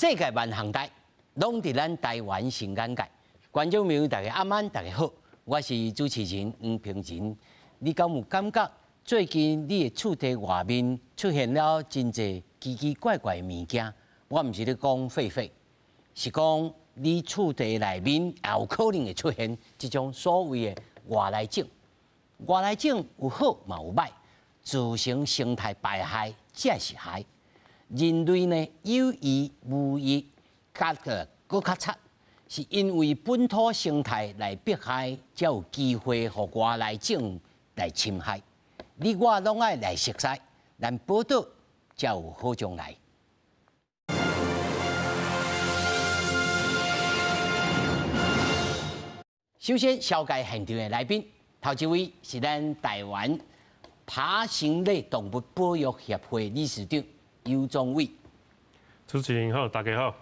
世界万项代，拢伫咱台湾新眼界。观众朋友，大家晚安，大家好，我是主持人黄平仁。你敢有感觉最近你的厝地外面出现了真侪奇奇怪怪的物件？我毋是咧讲狒狒，是讲你厝地内面也有可能会出现这种所谓的外来种。外来种有好嘛有歹，造成生态败害，才是害。人类呢有意无意，搁较差，是因为本土生态来迫害，才有机会互外来种来侵害。你我拢爱来熟悉，咱宝岛才有好将来。首先，紹介現場的來賓，頭一位是咱台灣爬行類動物保育協會理事長游宗緯。主持人好，大家好。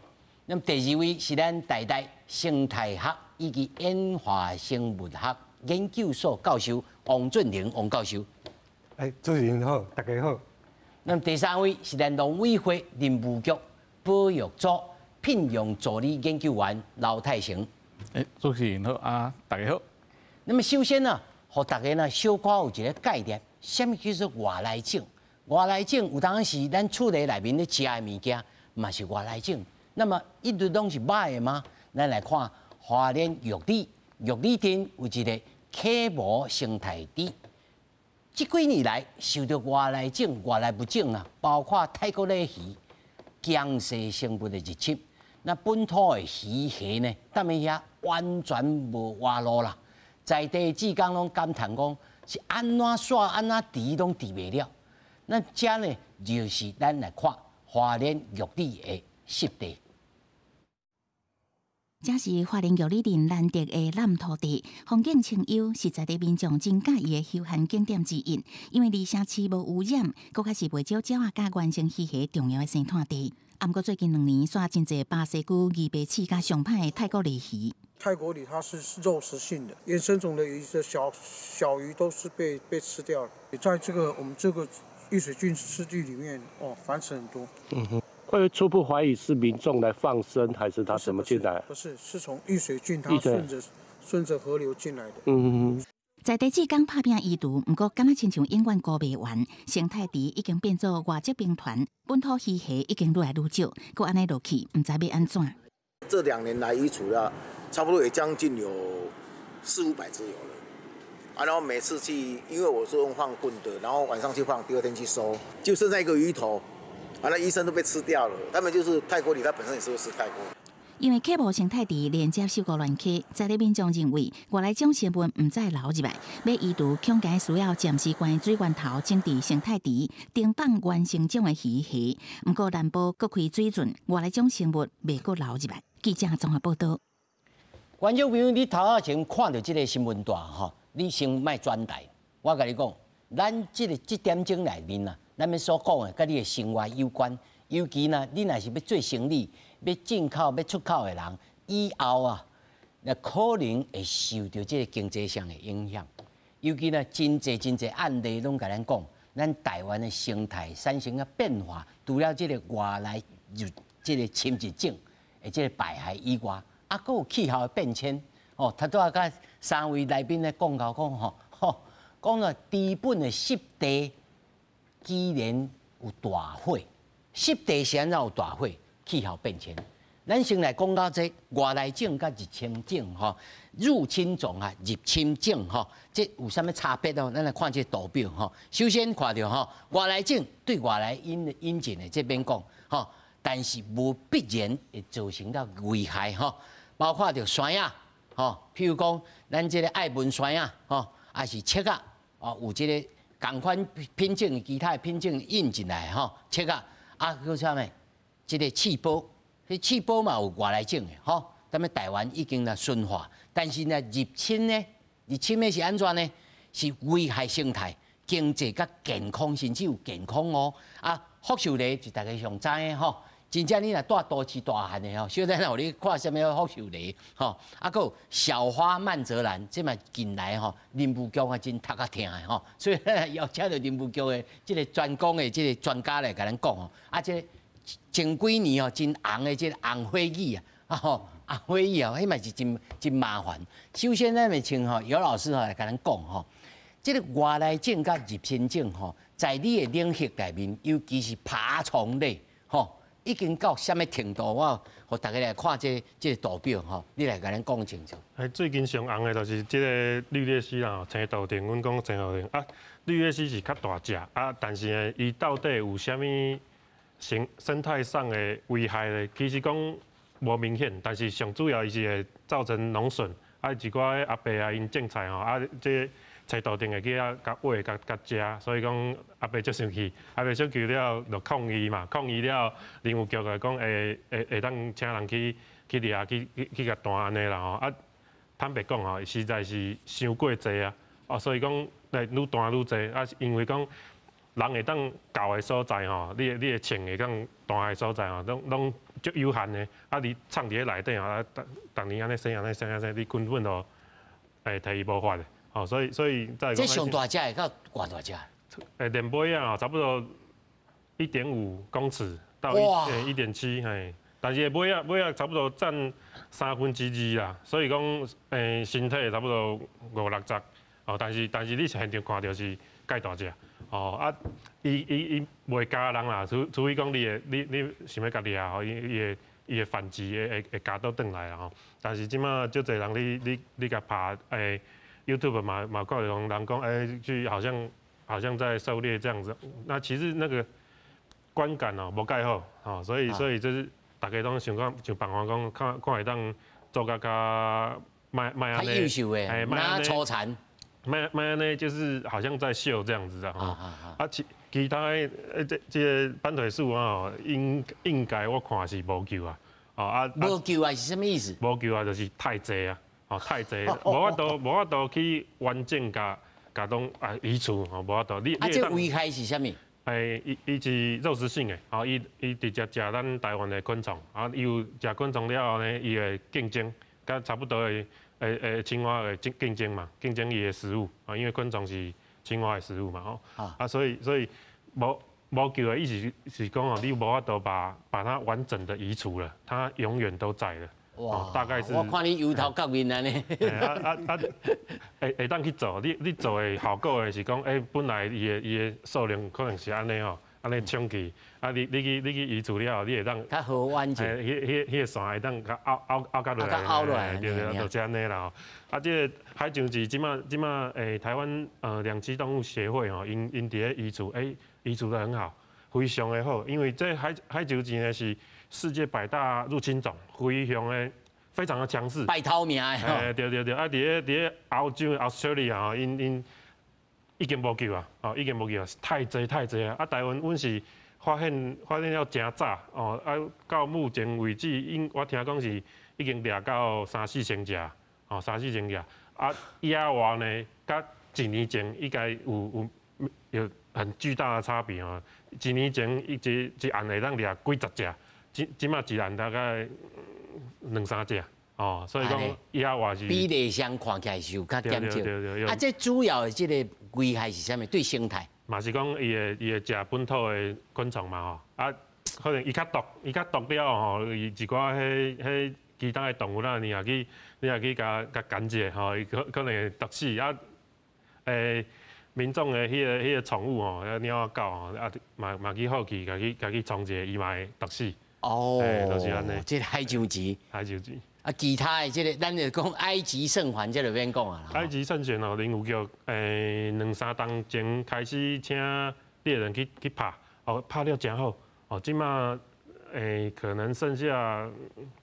那麼第二位是咱台大生態學以及演化生物學研究所教授王俊麟王教授。主持人好，大家好。那麼第三位是咱農委會林務局保育組聘用助理研究員劉泰成。主持人好啊，大家好。那麼首先呢，互大家呢小可有一個概念，什麼叫做外來種？外來種有當是咱厝內內面咧食的物件，嘛是外來種。那麼一律攏是歹的嗎？咱來看花蓮玉里鎮有一個溪毛生態池，這幾年來受到外來種、外來物種啊，包括泰國類魚、江西生物的入侵。那本土的魚蝦呢，踮喺遐完全無活路啦。在地志工攏感嘆講，是安怎耍安怎治攏治袂了。那這呢，就是咱來看花蓮玉里的濕地。這是花蓮玉里鎮難得的藍土地，風景清幽，是在地民眾真喜意的休閒景點之一。因為離城市無污染，佫較是袂少鳥仔甲原生魚蝦重要的生態地。不過最近2年，煞真濟巴西龜、魚白刺甲上歹的泰國鯉魚。泰國鯉它是肉食性的，野生種的有一些小魚都是被吃掉了。在我們這個玉水郡濕地裡面，繁殖很多。會初步懷疑是民眾來放生，還是他怎麼進來？不是，是從玉水郡它順着河流進來的。在地志工拍拼移除，不過敢若親像永遠過袂完，生態池已經變做外籍兵團，本土魚蝦已經愈來愈少，佫安尼落去，唔知要安怎。這2年來移除了，差不多也將近有400-500隻有了。然後每次去，因為我是用放棍的，然後晚上去放，第2天去收，就剩下一個魚頭。那醫生都被吃掉了，他們就是泰國鯉，它本身也是會吃泰國。因為溪毛生態池連接收購亂溪，在地民眾認為外來種成分唔再流入來，要移除恐該需要暫時關水源頭種在生態池，停放原生種的魚蝦。不過南部各開水圳，外來種生物未閣流入來。記者綜合報道。觀眾朋友，你頭仔前看到這個新聞段吼，你先莫轉台。我甲你講，咱這點鐘內面啊。咱們所講的，跟你的生活有關，尤其呢，你若是要做生意、要進口、要出口的人，以後啊，那可能會受到這個經濟上的影響。尤其呢，真濟案例攏甲咱講，咱台灣的生態產生啊變化，除了這個外來這個侵入種的這個敗害以外，啊，佫有氣候的變遷。哦，頭拄仔甲3位來賓咧講到講講到基本的濕地。既然有大火，濕地是安怎有大火？氣候變遷，咱先來講到這外來種甲入侵種吼，入侵種啊，入侵種吼，這有啥物差別哦？咱來看這個圖表吼。首先看到吼，外來種對外來引進的這邊講吼，但是無必然會造成到危害吼，包括着山啊吼，譬如講咱這個愛文山啊吼，還是赤啊哦，有這個。同款品種、其他品種引進來吼，切啊，叫啥物？即個刺胞，迄刺胞嘛有外來種的吼。咱們台灣已經啦馴化，但是呢入侵的是安怎呢？是危害生態、經濟甲健康，甚至有健康哦。福壽螺就大家上知的吼。真正你若住都市大漢的吼，小等下你看啥物福壽螺吼，還有小花曼澤蘭，這嘛近來吼，林務局啊真讀啊聽的吼，所以邀請到林務局的這個專攻的這個專家來甲咱講吼，這個前几年哦，真红的这个红火蚁啊，吼红火蚁哦，迄嘛是真麻烦。首先咱咪请吼姚老师吼来甲咱讲吼，这个外来种甲入侵种吼，在你的领域内面，尤其是爬虫类吼，已经到什么程度？我互大家来看这个图表吼，你来甲咱讲清楚。最近上红的就是这个绿鬣蜥啦，青头顶，阮讲青头顶啊，绿鬣蜥是较大只啊，但是呢，伊到底有啥物生态上的危害呢？其实讲无明显，但是上主要伊是会造成农损，啊，一寡阿伯啊，因种菜吼，啊，这青头顶会去甲挖甲食，所以讲阿伯足生气，阿伯生气了就抗议嘛，抗议了，林务局来讲会当请人去掠去甲断安尼啦吼，啊，坦白讲吼，实在是伤过济啊，哦，所以讲愈断愈济，啊，因为讲人会当搞的所在吼，你的穿会当断的所在吼，拢足有限的，啊，你藏伫咧内底吼，啊，逐年安尼生，你根本就提伊无法的。哦，所以在这上大只会到偌大只？连尾啊，差不多1.5公尺到1.7，嘿。但是尾啊差不多占2/3啦，所以讲身体差不多50-60哦。但是你现场看到是介大只哦啊，伊袂咬人啦，除非讲你想要甲掠吼，伊会反击会咬倒转来啦吼。但是即马足侪人你甲拍YouTube 嘛看到人讲去好像在狩猎这样子，那其实那个观感哦无介好哦，所以就是大家拢想讲像办法讲看会当做较卖安尼，较优秀的，那粗残，卖安尼就是好像在秀这样子的哈。啊其他这个斑腿树啊，应该我看是无救啊，哦无救啊是什么意思？无救啊就是太济啊。哦，太济，无法度去完整甲拢移除，哦，无法度。这危害是啥物？伊是肉食性的，哦，伊直接食咱台湾的昆虫，啊，伊有食昆虫了后呢，伊会竞争，甲差不多的青蛙会竞争嘛，竞争伊的食物，啊，因为昆虫是青蛙的食物嘛，哦，啊，所以无救的意思是讲哦，你无法度把它完整的移除了，它永远都在了。哇，大概是我看你油头革面安尼。会当去做，你做的效果的是讲，本来伊的数量可能是安尼吼，安尼冲去，啊，你去移除了后，你会当较好完整。迄个线会当较凹较落来，凹落来，对，就是安尼啦吼。啊，这个海象局即马台湾两栖动物协会吼，因伫咧移除，移除得很好，非常的好，因为这海象局呢是世界100大入侵种，非常的强势，拜头名的。对，啊，伫咧澳洲 Australia 吼，因已经无救啊，已经无救啊，太济啊！啊，台湾阮是发现了真早哦，啊，到目前为止，我听讲是已经掠到3-4千只，哦，3-4千只，啊，野外呢，甲1年前应该有很巨大的差别哦。1年前一案会当掠几十只，即马一案大概2-3只。哦，所以讲野外是比例上看起来是有较减少。对。啊，这主要的这个危害是啥物？对生态？嘛是讲伊会食本土的昆虫嘛吼，啊，可能伊较毒了吼，伊一寡迄其他的动物啦，你也去甲赶解吼，伊可能会毒死啊。民众的迄个宠物吼，鸟啊狗吼，啊嘛去好奇，甲去冲者，伊嘛会毒死。哦，就是安尼。这海象局。啊，其他的这个，咱就讲埃及圣环，这就免讲啊。埃及圣环哦，林务局2-3档前开始请猎人去拍，哦，拍了真好，哦，即马可能剩下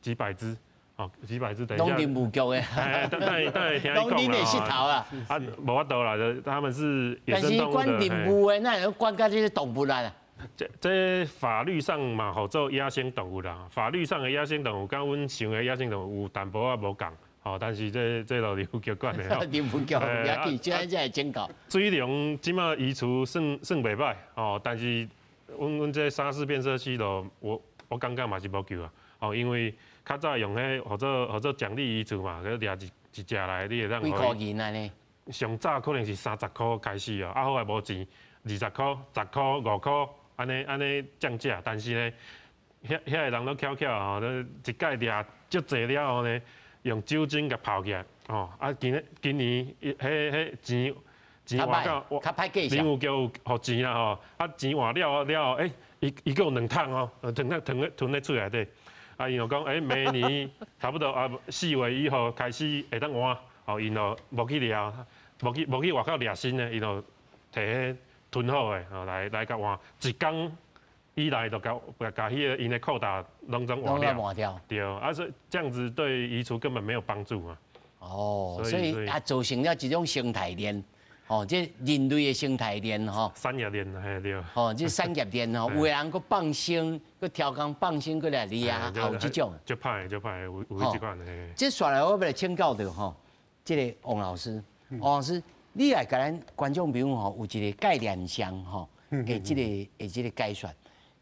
几百只，哦，几百只，等一下。拢林务局的。等下听你讲啦。拢恁的石头啦。啊，无法度啦，他们是野生动物的。但是管林务的，那管到这些动物啦。这法律上嘛，好做野生动物啦。法律上的野生动物，甲阮想的野生动物有淡薄仔无共，吼。但是这就林务局管的吼。林务局也去，现在才警告。水龙即马移除算袂歹，哦。但是阮这3-4变色区咯，我感觉嘛是无救啊。哦，因为较早用迄或者奖励移除嘛，佮掠一只来，你会当。几块钱安尼？上早可能是30块开始哦，啊后来无钱，20块、10块、5块。安尼降价，但是呢，遐个人都巧巧吼，一盖掠足济了后呢，用酒精甲泡起来，吼啊今年迄钱换到较歹计林务局有互钱啦吼，啊钱换了后，伊佫有2桶哦，囤咧厝内底。啊，伊就讲，明年差不多啊4月1号开始会当换，哦，因就无去掠，无去外口掠新的，伊就摕迄囤好的，哦来甲换，一工以内就甲迄个因的扣打拢总换掉。对，啊，所以这样子对移除根本没有帮助嘛。哦，所以啊，造成了一种生态链。哦，这人类的生态链吼，产业链嘿对。哦，这产业链吼，有的人佫放生，佫挑工放生佫来掠，有这种。就歹有这款嘿。这刷来我要来请教的吼，这个王老师，王老师，你来甲咱观众朋友吼有一个概念上吼，的这个解说，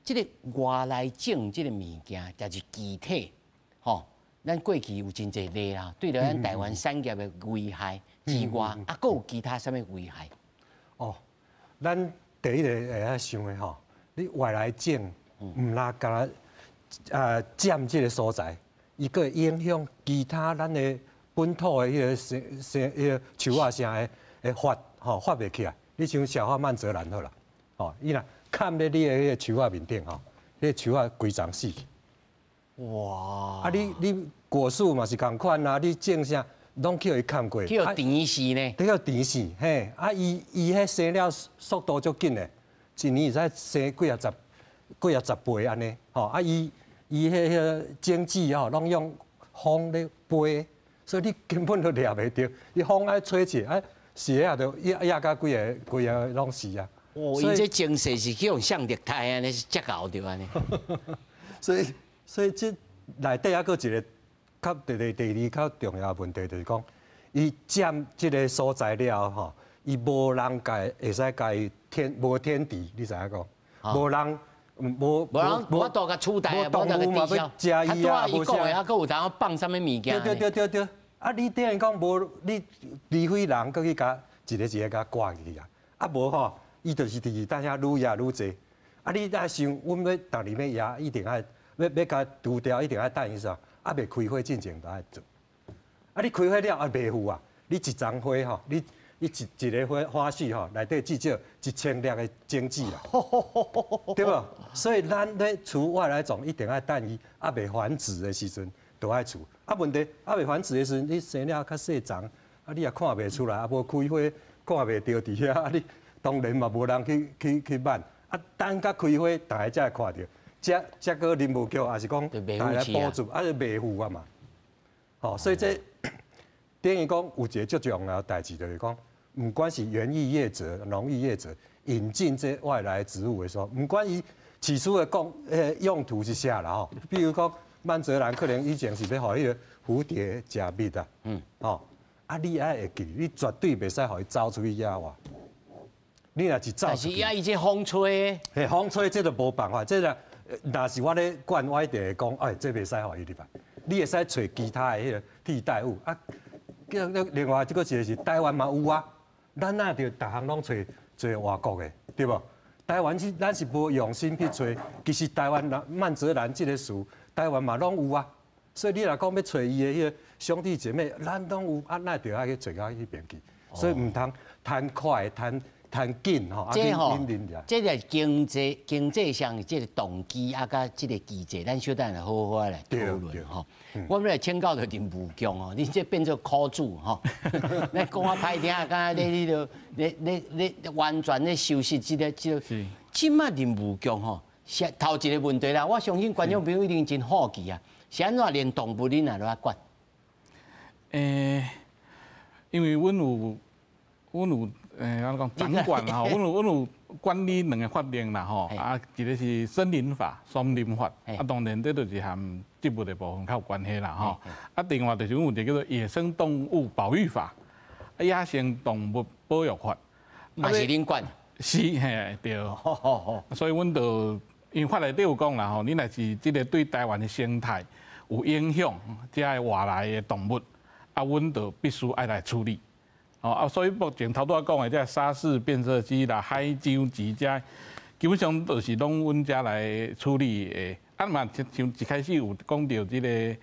这个外来种这个物件，就是具体吼，咱过去有真侪例啦，对着咱台湾产业的危害。之外，啊，佫有其他什么危害？哦，咱第一个会晓想的吼，你外来种，唔拉甲占这个所在，伊佫会影响其他咱的本土的迄个树仔啥的发发袂起来。你像小花曼泽兰好啦，哦，伊若砍咧你的迄个树仔面顶吼，迄个树仔规丛死去。哇！啊，你果树嘛是共款啊，你种啥？拢叫伊砍过，叫甜死呢？叫甜死，嘿！啊，伊迄生了速度足紧的，一年会使生几啊十倍安尼，吼！啊，伊迄种子吼，拢用风咧飞，所以你根本都抓袂着。伊风爱吹起，啊，蛇啊，就压甲规个拢死啊。哦，伊这精细是去用向日台安尼是接搞着安尼。所以这内底还佫一个。较第二较重要的问题就是讲，伊占即个所在了吼，伊无人会使伊无天敌，你知影讲？无人无法度甲取代啊，无法度甲抵消。食伊啊，伊讲的，还佫有当放什么物件？对。啊，你等于讲无你，除非人佫去甲一个甲挂去啊，啊无吼，伊就是伫大家愈压愈侪。啊，你爱想，阮要逐年要压，一定爱要甲除掉，一定爱等伊啥？啊，未开花进前就爱做。啊，你开花了啊，袂赴啊！你一丛花吼，你一个花絮吼，内底至少1000粒的种子啦，对无？所以咱咧除外来种，一定爱等伊啊未繁殖的时阵，就爱除。啊，问题啊未繁殖的时阵，你生了较细丛，啊你也看袂出来，啊无开花看袂到伫遐，啊你当然嘛无人去挽。啊，等甲开花，大家才会看到。这个林务局也是讲，大来补助，啊就袂赴啊嘛。吼，所以这等于讲有一个最重要的代志，就是讲，不管是园艺业者、农业业者引进这外来植物的时候，不管伊起初的用途是啥啦吼，比如讲曼泽兰可能以前是要互迄个蝴蝶食蜜啊，吼，啊你爱会记，你绝对袂使互伊走出去野外。你若是走出去，但是呀，伊这风吹，嘿，风吹这就无办法，这个。若是我咧管，我一定会讲，哎，这袂使互伊入来。你会使找其他的迄个替代物啊。另外一个是台湾嘛有啊，咱哪着逐项拢找外国的，对无？台湾咱是无用心去找，其实台湾曼泽兰这个树，台湾嘛拢有啊。所以你若讲要找伊的迄个兄弟姐妹，咱拢有，啊，那着爱去找到迄边去。所以唔通贪快贪紧吼，这个经济上的这个动机啊，甲这个机制，咱小等来好好来讨论吼。我们来请教着林务局哦，你这变做苦主吼，咱讲啊歹听，敢你完全咧收拾这个。即卖林务局吼，头一个问题啦，我相信观众朋友一定真好奇啊，是安怎连动物恁也来管？因为阮有。安讲掌管吼，阮有管理2个法令啦吼，啊，一个是森林法、森林法，啊，当然这就是含植物的部分较有关系啦吼。啊，另外就是阮有一个叫做野生动物保育法、野生动物保育法，嘛是恁管？是嘿对。所以阮就因为法内底有讲啦吼，你若是这个对台湾的生态有影响，这个外来的动物，啊，阮就必须爱来处理。所以目前头拄仔讲的这沙氏变色鸡啦、海椒鸡这，基本上都是拢阮遮来处理的。啊嘛像一开始有讲到这个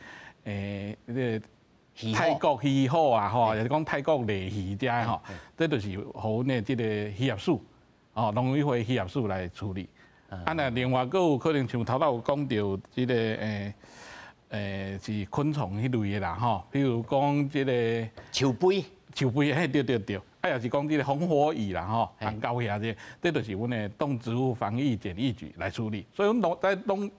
泰国鱼好啊吼，也是讲泰国鲢鱼遮吼，这就是由呢这个渔业署哦农委会渔业署来处理。啊那另外佫有可能像头有讲到这个是昆虫迄类的啦吼，比如讲这个树杯，嘿对。啊，也是讲这个红火蚁啦吼，红高遐这就是阮的动植物防疫检疫局来处理。所以阮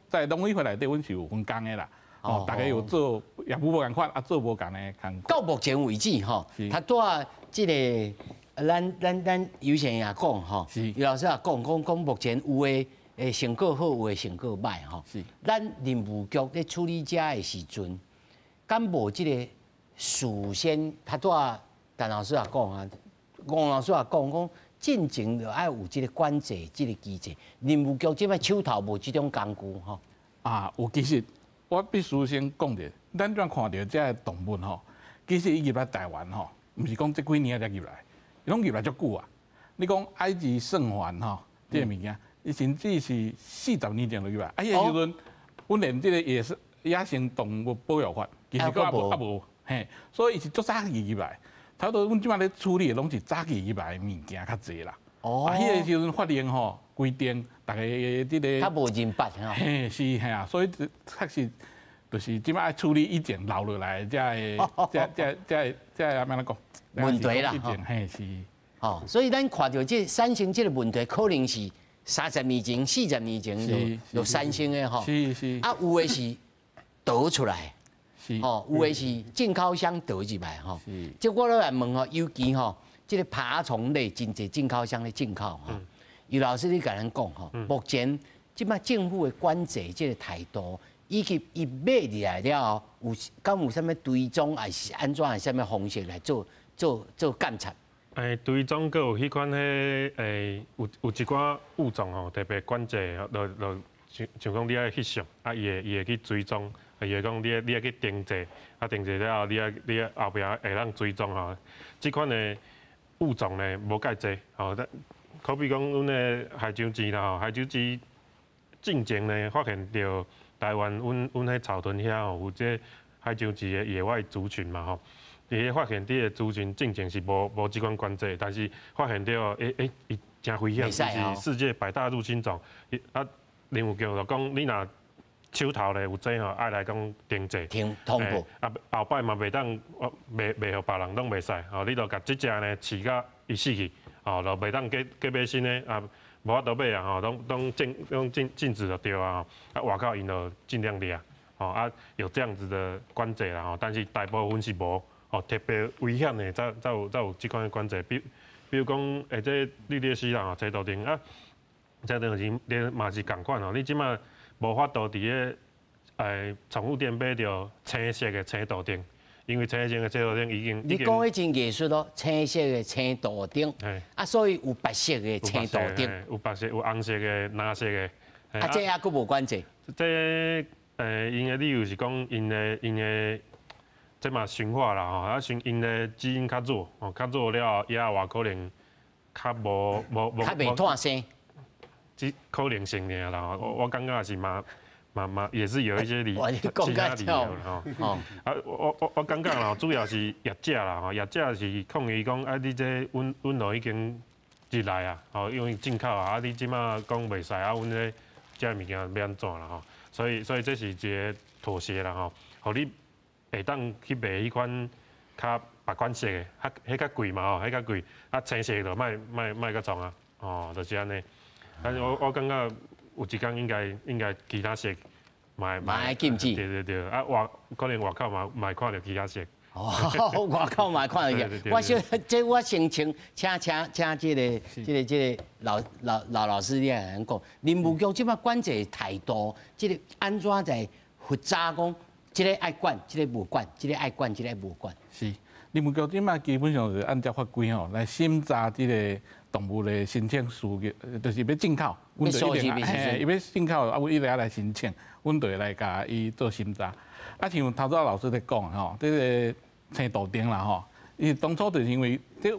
在农委会内底，阮是有分工的啦。哦，大家有做业务无共款，啊做无共的工。到目前为止吼，他带这个咱有线也讲吼，余老师也讲目前有的成果好，有的成果歹吼。是。咱林务局咧处理遮的时阵，敢无这个事先他带陈老师也讲啊。王老师也讲，进前就要有这个管制、这个机制。林务局即摆手头无这种工具吼。啊，有其实我必须先讲者，咱怎看到这个动物吼，其实伊入来台湾吼，毋是讲这几年才入来，伊拢入来足久啊。你讲埃及圣环吼，这个物件，伊甚至是40年前就入来。啊，迄个时阵，阮连这个野生动物保育法，其实佫无，嘿，所以伊是足早入来。差不多，阮即摆咧处理的拢是早期以来的物件较济啦。哦。啊，迄个时阵法令吼规定，大家即个。较无人办吼。嘿，是嘿啊，所以确实就是即摆处理以前留落来这安怎讲？问题啦。嘿是。哦，所以咱看到这产生这个问题，可能是30年前、40年前就产生的吼。是。啊，有的是倒出来。哦，有的是进口商倒入来吼，即我咧来问吼，尤其吼，即个爬虫类真侪进口商咧进口吼。余老师你甲咱讲吼，目前即摆政府的管制即个态度，以及伊买入来了后，敢有啥物追踪，还是安怎的啥物方式来做监察？追踪佫有迄款有一寡物种吼，特别管制，像讲你爱翕相，啊伊会去追踪。伊会讲，你爱去定制，啊定制了后，你后壁会当追踪吼。即款的物种呢，无介济吼。可比讲，阮的海椒鸡啦吼，海椒鸡进前呢，发现到台湾阮迄草屯遐吼，有这海椒鸡的野外族群嘛吼。伊发现这个族群进前是无即款管制，但是发现到伊真危险，是世界100大入侵种。啊，林务局就讲，你若手头咧有这吼，爱来讲定制，通报。啊，后摆嘛袂当卖互别人拢袂使，吼，你著甲即只呢饲甲伊死去，吼，就袂当加买新的，啊，无法度买啊，吼，拢禁止就对啊，啊，外口因就尽量掠，吼，啊，有这样子的管制啦，吼，但是大部分是无，吼，特别危险的才有即款的管制，比如讲，这绿鬣蜥啦，吼，青头顶啊，这等是连嘛是共款吼，你即马。无法度伫个宠物店买到青色的青豆丁，因为青色的青豆丁已经。你讲的真艺术咯，青色的青豆丁，啊，所以有白色的青豆丁，有白色、有红色的、蓝色的。啊，这也佫无关系。这因的理由是讲因的这嘛驯化啦吼，啊因的基因较弱，哦较弱了，也有可能较无。较袂脱生。即可能性尔啦，我感觉是嘛，也是有一些其他理由啦吼。啊，我感觉啦，主要是业者啦吼，业者是抗议讲啊，你这阮都已经入来啊，吼，因为进口啊，你即马讲袂使啊，阮这遮物件要安怎啦吼？所以这是一个妥协啦吼，互你会当去卖迄款较白款色的，迄较贵嘛吼，迄较贵，啊青色就卖较重啊，哦，就是安尼。但是我感觉有一天应该其他色嘛会禁止。对，啊可能外口嘛会看到其他色。哦，外口嘛看到去。我先请这个老师你来讲，林务局即摆管制态度，这个安怎在复杂讲，这个爱管，这个无管，这个爱管，这个无管。是，林务局即摆基本上是按照法规吼来审查这个。动物的申请书就是要进口，阮就一定伊要进口，啊，阮伊来申请，阮就会来甲伊做审查。啊，像头早老师咧讲吼，这个青豆丁啦吼，伊当初就是因为这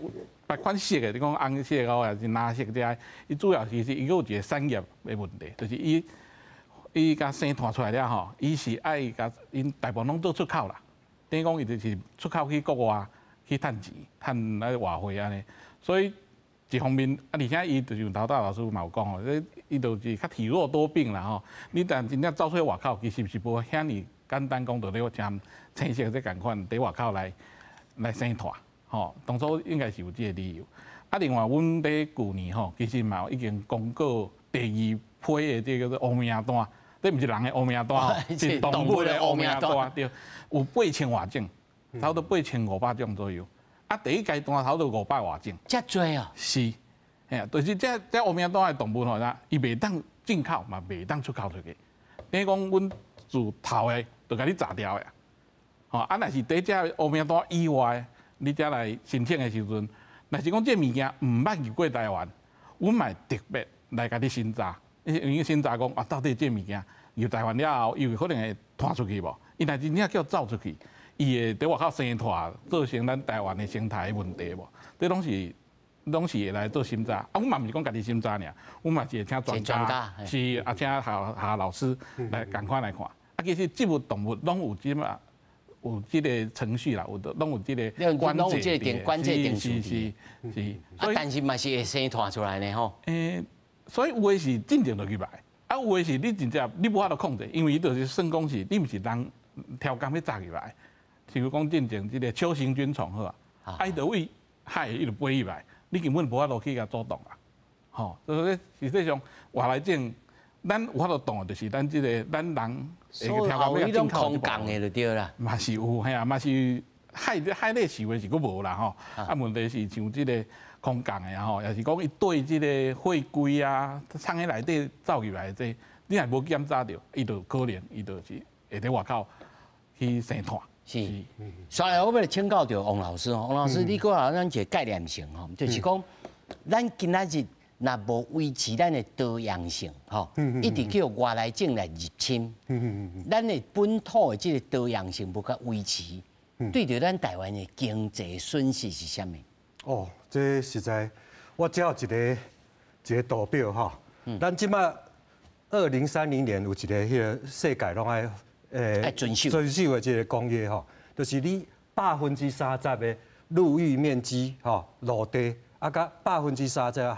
白款色的，你讲红色哦，还是蓝色这，伊主要是伊有一个产业的问题，就是伊伊甲生团出来了吼，伊是爱甲因大部分拢做出口啦，等于讲伊就是出口去国外去趁钱、趁那外汇安尼，所以一方面啊，而且伊就是陶大老师嘛有讲吼，伊就是较体弱多病啦吼，你但真正走出外口，其实是无遐尼简单讲到咧像青色这共款伫外口来生团吼，当初应该是有这个理由。啊，另外，阮在去年吼，其实嘛已经公告第2批的这个乌名单，这毋是人的乌名单，是动物的乌名单，对，有8000外种，差不多8500种左右。啊，第一阶段差不多500外种。遮多啊？是，哎，就是这乌名单的动物吼，伊袂当进口，嘛袂当出口出去。等于讲，阮自头的就甲你炸掉呀。吼，啊，若是第只乌名单以外，你才来申请的时阵。若是讲这物件毋捌入过台湾，阮嘛特别来甲你审查，因为审查讲啊，到底这物件入台湾了后，有可能会传出去无？伊若真正叫走出去，伊会伫外口生团，造成咱台湾的生态问题无？这拢是会来做审查。啊，阮嘛毋是讲家己审查尔，阮嘛是会请专家，是啊，请下老师来共款来看。啊，其实这物动物拢有即嘛。有这个程序啦，拢有这个关节定是。啊，但是嘛是会生团出来呢吼。所以有的是进前就入来，啊有的是你真正你无法度控制，因为伊就是算讲是你毋是人挑工要扎入来，譬如讲进前这个秋行军虫好啊，伊就为海伊就飞入来，你根本无法度去甲阻挡啊。吼，所以实际上话来讲，咱有法度动的就是咱这个咱人。所以后迄种空降的就对啦，嘛是有，嘿啊，嘛是海内行为是佫无啦吼。啊，问题是像即个空降的吼，也是讲伊对即个货柜啊，藏喺内底走入来这，你若无检查到，伊就可能伊就是会伫外口去生团。是。所以我要请教到王老师吼，王老师，你讲下咱一个概念性吼，就是讲咱今仔日。若无维持咱的多样性，吼，一直叫外来种来入侵，咱的本土的这个多样性无甲维持，对着咱台湾的经济损失是啥物？哦，这实在，我只有一个图表吼，咱即马2030年有一个迄个世界拢爱遵守的这个公约吼，就是你30%的陆域面积吼，陆地。啊，甲30%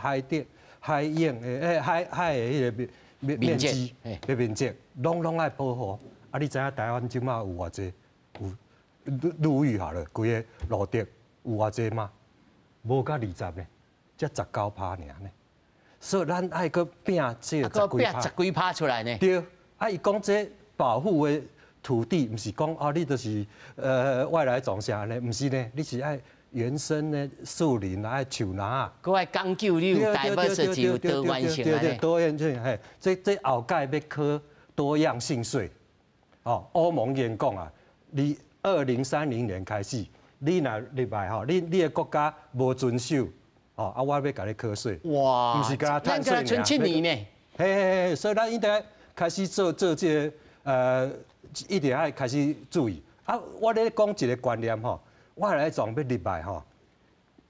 海影的海的迄个面积的面积，拢爱保护。啊，你知影台湾即马有偌济？有陆域好了，规个陆地有偌济吗？无到20呢，才19%尔呢。所以咱爱搁拼这10几%出来呢。对，啊，伊讲这保护的土地，毋是讲啊，你就是外来种啥呢？毋是呢，你是爱。原生的树林啊，树林啊，佮爱讲究你有代表设计有多元性对，多元性，嘿，这后届要考多样性税，哦，欧盟研讲啊，你2030年开始，你若入来吼，你的国家无遵守，哦，啊，我要甲你课税，哇，毋是甲咱才存7年呢，嘿，所以咱应该开始做这个一定要开始注意啊，我咧讲一个观念吼。外来种要入来吼，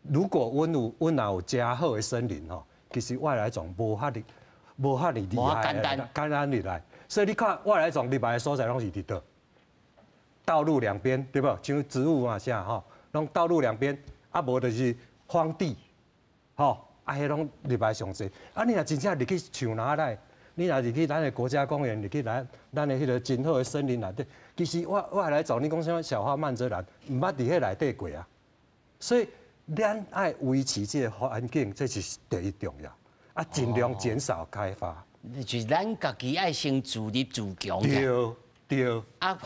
如果阮有真好的森林吼，其实外来种无遐尼厉害，简单入来。所以你看外来种入来的所在拢是伫倒，道路两边对不？像植物啊啥吼，拢道路两边，啊无就是荒地，吼，啊迄拢入来上济。啊你若真正入去树林内，你若入去咱的国家公园，入去咱的迄个真好的森林内底。其实我来找你讲什么小花曼泽兰，唔捌伫迄内底过啊，所以咱爱维持这个环境，这是第一重要，啊，尽量减少开发。就是咱家己爱先自立自强。对。啊，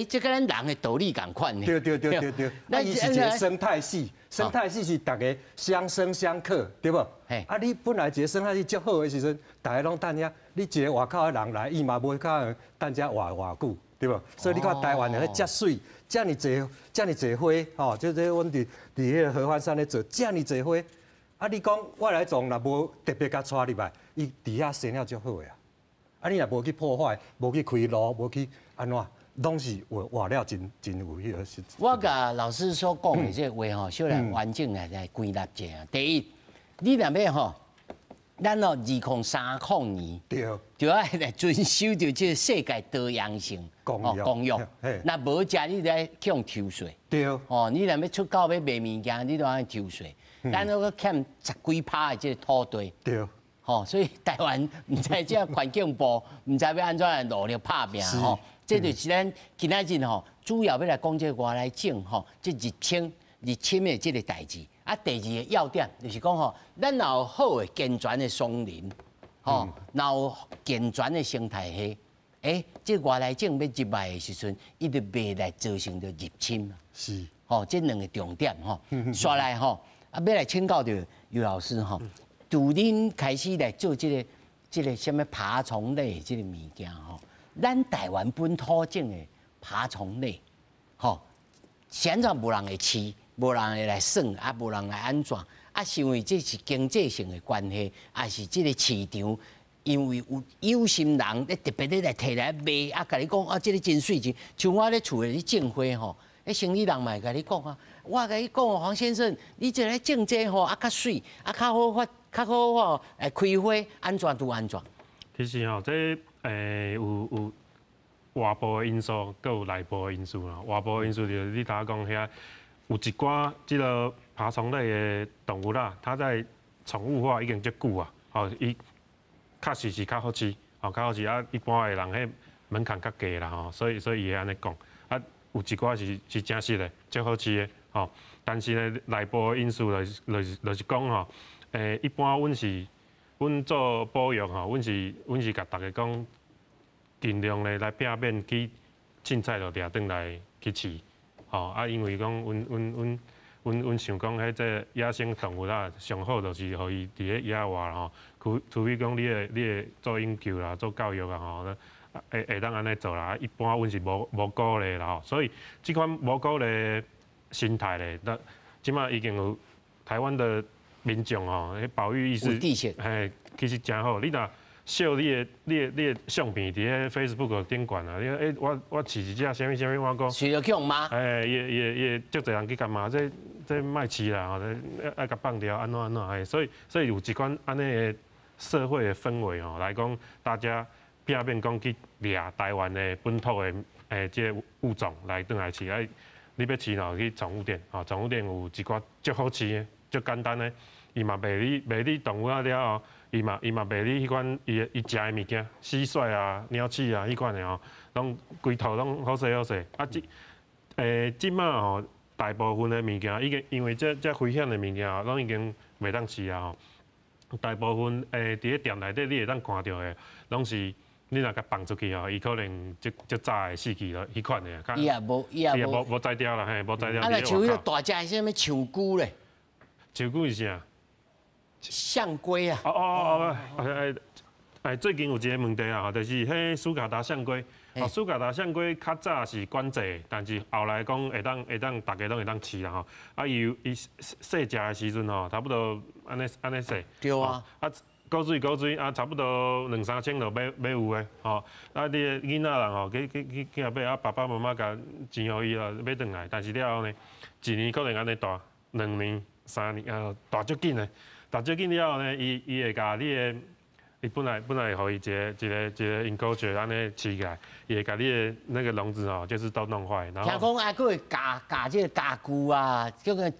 这跟咱人的道理共款呢。对。那伊是一个生态系，生态系是大家相生相克，对不？啊，你本来一个生态系足好的时阵，大家拢等遐，你一个外口的人来，伊嘛无可能等遮偌久，对不？所以你看台湾的遮水，遮尔济花，吼，这阮伫迄个合欢山咧做，遮尔济花，啊，你讲外来种若无特别甲带入来，伊伫遐生了足好的啊。啊，你若无去破坏，无去开路，无去安怎，拢是活了真有迄个。我甲老师所讲的这话吼，小来完整来归纳一下。第一，你若要吼咱哦2030年对，就要来遵守着这个世界多样性公约。那无食你来向抽税。对。哦，你若要出口要卖物件，你都要抽税。咱那个欠10几%的这个土地。对。吼，所以台湾唔知这环境部唔知要安怎来努力拍拼吼。这就是咱今仔日吼，主要要来讲这外来种吼，这入侵的这个代志。啊，第二个要点就是讲吼，咱有好的健全的松林，吼，有健全的生态系，这外来种要入来的时阵，伊就袂来造成着入侵嘛。是。吼，这两个重点吼，刷来吼，啊，要来请教着尤老师吼，từ恁开始来做这个什么爬虫类这个物件吼，咱台湾本土种的爬虫类，吼，现在无人会饲。无人会来耍，啊，无人来安怎？啊，是因为这是经济性的关系，还是这个市场因为有心人咧特别咧来摕来卖，啊，甲你讲啊，这个真水钱，像我咧厝咧种花吼，生意人嘛会甲你讲啊，我甲你讲哦，黄先生，你这来种这吼啊较水，啊较好发开花，安怎拄安怎？其实吼，这有外部的因素，佮有内部的因素啦。外部的因素就是你头讲遐。有一寡即个爬虫类的动物啦，它在宠物化已经足久啊，吼，伊确实是较好饲，吼，较好饲啊。一般的人迄门槛较低啦，吼，所以伊会安尼讲。啊，有一寡是真实的，足好饲的，吼。但是呢，内部的因素就是讲吼，一般阮做保育吼，阮是甲大家讲，尽量咧来避免去凊彩就掠转来去饲。吼啊，因为讲阮想讲，迄这野生动物啦，上好就是互伊伫咧野外吼，除非讲你会做研究啦、做教育啊吼，会当安尼做啦。一般阮是无鼓励啦吼，所以即款无鼓励心态咧，即马已经有台湾的民众吼，迄保育意识，其实真好。你若秀你的相片伫咧 Facebook 顶悬啊！你我饲一只啥物，我讲，饲了去用吗？也足侪人去干嘛？这卖饲啦，吼，爱甲放掉，安怎？所以有一款安尼的社会的氛围吼，来讲大家避免讲去掠台湾的本土的这物种来转来饲。你要饲喏，去宠物店，吼，宠物店有一寡足好饲的、足简单的，伊嘛卖你动物啊了后。伊嘛卖你迄款伊食的物件，蟋蟀啊、鸟鼠啊，迄款的吼，拢规套拢好势好势。啊，即马吼，大部分的物件已经因为这危险的物件吼，拢已经袂当饲啊吼。大部分伫咧店内底你会当看到的，拢是你若甲放出去吼，伊可能足早会死去咯，迄款的。伊也无摘掉啦，嘿，无摘掉。啊，若像迄个大只的什么象龟咧？象龟是啥？象龟啊！最近有一个问题啊，就是迄苏卡达象龟。苏卡达象龟较早是管制，但是后来讲会当，大家拢会当饲啦吼。啊，伊细只的时阵吼，差不多安尼细。对啊。啊，高水啊，差不多2、3千就买有诶吼。啊，你囡仔人吼，去买啊，爸爸妈妈甲钱互伊啦，买转来。但是了后呢，一年可能安尼大，2年、3年啊，大足紧诶。大足紧了后呢，伊会甲你的，伊本来会互伊一个 enclosure 安尼饲起来，伊会甲你的那个笼子吼，就是都弄坏。然后听讲还佫会夹这个家具啊，叫个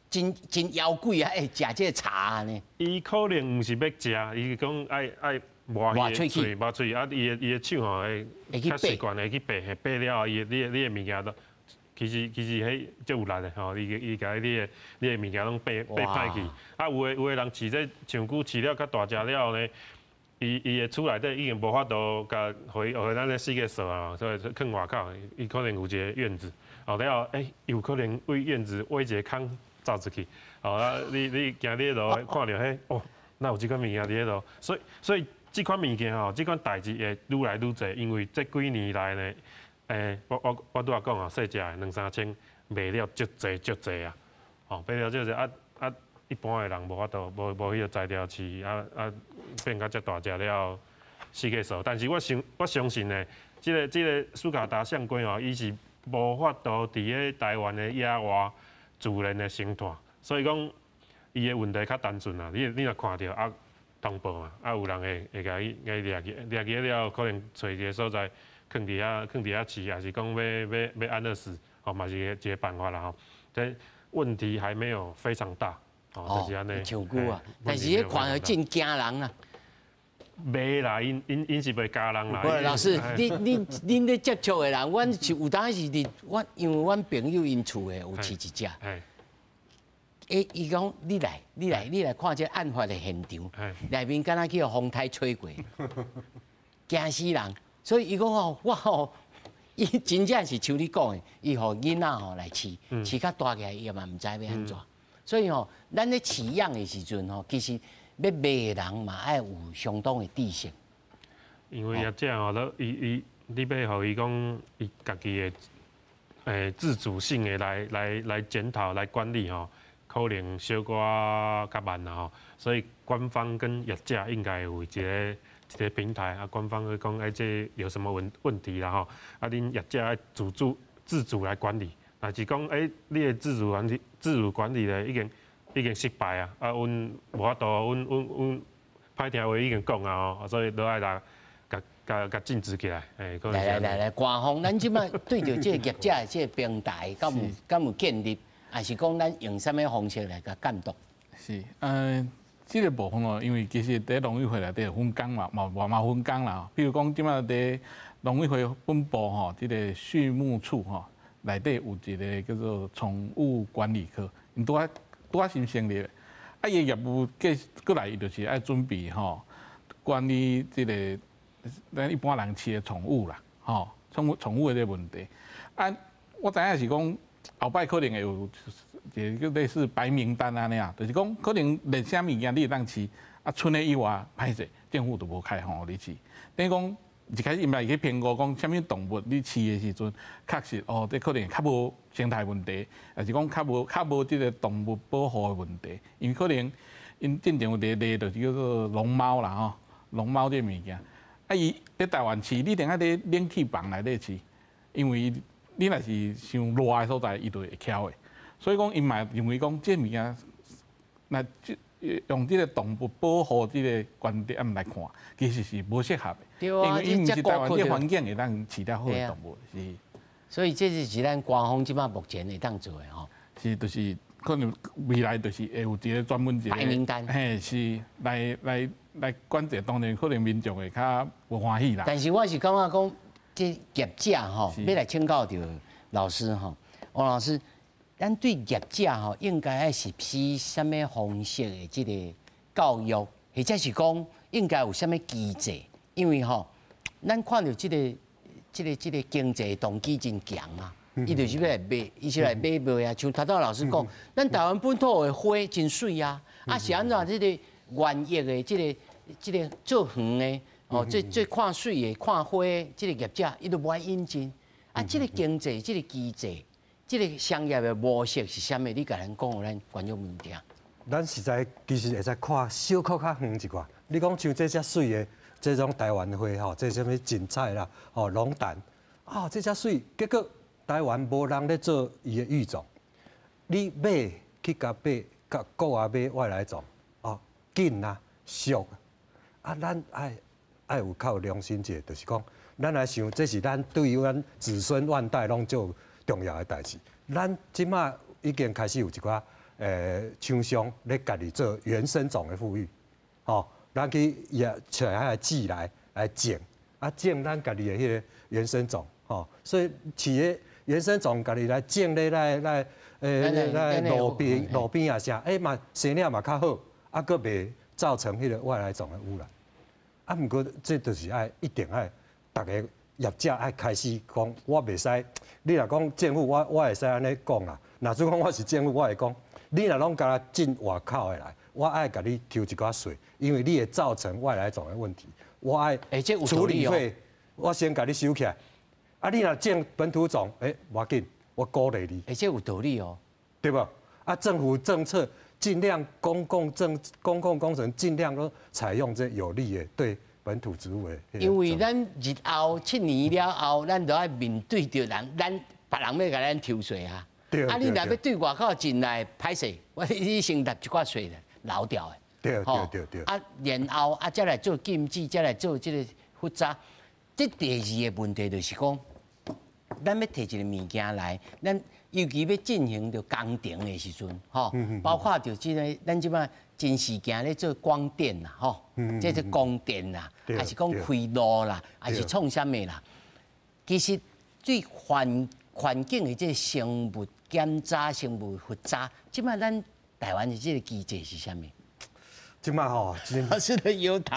真妖怪啊，会食这个茶呢。伊可能毋是要食，伊讲爱磨伊的嘴，磨嘴啊，伊的手吼会较习惯会去掰，掰了后，你的物件都。其实迄足有力的吼，伊甲你的物件拢掰歹去。啊，有的人饲这象龟饲了较大只了后呢，伊的厝内底已经无法度甲互咱的世界扫啊，所以囥外口，伊可能有一个院子，后了有可能为院子挖一个坑走出去。啊，你行伫路看到迄那有即款物件伫咧路，所以即款物件吼，即款代志会愈来愈侪，因为这几年来呢。我拄仔讲啊，细只的2、3千卖了足济啊！吼，卖了足济啊！一般的人无法度，无迄个材料饲变甲遮大只了，世界数。但是我相信呢，即个苏卡达象龟哦，伊是无法度伫咧台湾的野外自然的生态，所以讲伊的问题较单纯啊。你若看到啊，通报嘛，啊有人会甲伊掠去了，可能找一个所在，囥伫遐饲，还是讲要安乐死，哦嘛是一个办法啦吼。这问题还没有非常大，哦，就是安尼。像牛啊，但是迄看了真惊人啊。袂啦，因是袂加人啦。不是老师，恁咧接触的人，阮是有当时伫因为阮朋友因厝的有饲一只。伊讲你来看这案发的现场，内面敢若去互风台吹过，惊死人。所以伊讲吼，我吼，伊真正是像你讲的，伊互囡仔吼来饲，饲较大起来伊嘛唔知要安怎。所以吼，咱咧饲养的时阵吼，其实要卖的人嘛爱有相当的知识。因为业者吼，你要互伊讲伊家己的自主性的来检讨来管理吼。可能小可较慢啦吼，所以官方跟业者应该有一个平台啊，官方会讲这有什么问题啦吼，啊恁业者爱自主来管理，若是讲你的自主管理咧已经失败啊，啊阮无法度，阮歹听话已经讲啊吼，所以都爱来甲禁止起来，来，官方咱即摆对着这个业者的这个平台，敢有建立？还是讲咱用什么方式来甲监督？是，这个部分哦，因为其实伫农委会内底有分工嘛，嘛分工啦。比如讲，即马伫农委会本部吼，这个畜牧处吼，内底有一个叫做宠物管理科，因拄啊新成立，啊伊业务过来，伊就是爱准备吼管理这个咱一般人饲的宠物啦，吼宠物的这个问题。啊，我知影是讲。后摆可能会有一个类似白名单安尼啊，就是讲可能连啥物件你会当饲，啊，村的以外歹势，政府就无开放互你饲。等于讲一开始伊咪去评估讲啥物动物你饲的时阵，确实哦，这可能较无生态问题，还是讲较无这个动物保护的问题，因为可能因正常有一个就是叫做龙猫啦吼，龙猫这物件，啊伊在台湾饲，你定爱伫冷气房内底饲，因为你若是伤热的所在，伊就会翘的。所以讲，因嘛认为讲，这物件，那用这个动物保护这个观点来看，其实是无适合的。对啊，因为伊毋是台湾这环境会当饲得好的动物，是。所以这是咱官方即马目前会当做的吼。是，就是可能未来就是会有一个专门一个白名单，嘿，是来管制，当然可能民众会较无欢喜啦。但是我是感觉讲。这业者吼，要来请教着老师吼，王老师，咱对业者吼，应该爱实施什么方式的这个教育，或者是讲应该有什么机制？因为吼，咱看到这个经济动机真强啊，伊就是要来买，伊是来买卖啊。像头头老师讲，咱台湾本土的花真水啊，啊是安怎这个园艺的这个做园的。哦，这看水的、看花的，这个业者伊都无爱引进。啊，这个经济、这个机制、这个商业的模式是啥物？你甲咱讲，咱观众问听。咱实在其实会使看小可较远一寡。你讲像这只水的，这种台湾花吼，这什么芹菜啦，哦龙胆，啊这只水，结果台湾无人咧做伊的育种，你买去甲买，甲国外买外来种，哦紧啊俗啊，咱爱有较有良心者，就是讲，咱来想，这是咱对于咱子孙万代拢最重要的代志。咱即马已经开始有一寡厂商咧家己做原生种的富裕，吼，咱去也找遐籽来种，啊种咱家己的迄个原生种，吼，所以饲的原生种家己来种咧来路边啊啥，嘛生了嘛较好，啊佫袂造成迄个外来种的污染。啊，毋过这就是一定爱，大家业者爱开始讲，我袂使。你若讲政府，我会使安尼讲啦。若说讲我是政府，我会讲，你若拢甲进外口的来，我爱甲你抽一寡税，因为你会造成外来种的问题。我爱处理费，我先甲你收起来。啊，你若种本土种，无要紧，我鼓励你。这有道理哦，对不？啊，政府政策。尽量公共工程尽量都采用这有利的对本土植物的。因为咱日后7年了后，咱都要面对着人，咱别人要甲咱抽税啊。啊，你若要对外口进来歹势，你先纳一寡税留掉的。对啊，然后啊，再来做禁止，再来做这个复杂。这第二个问题就是讲，咱要摕一个物件来，咱尤其要进行着工程的时阵，吼，包括着这个咱即摆真时件咧做光电啦，吼，这是供电啦，还是讲开路啦，还是创啥物啦？其实对环境的这个生物检查、生物复杂，即摆咱台湾的这个机制是啥物？即摆吼，老师的摇头。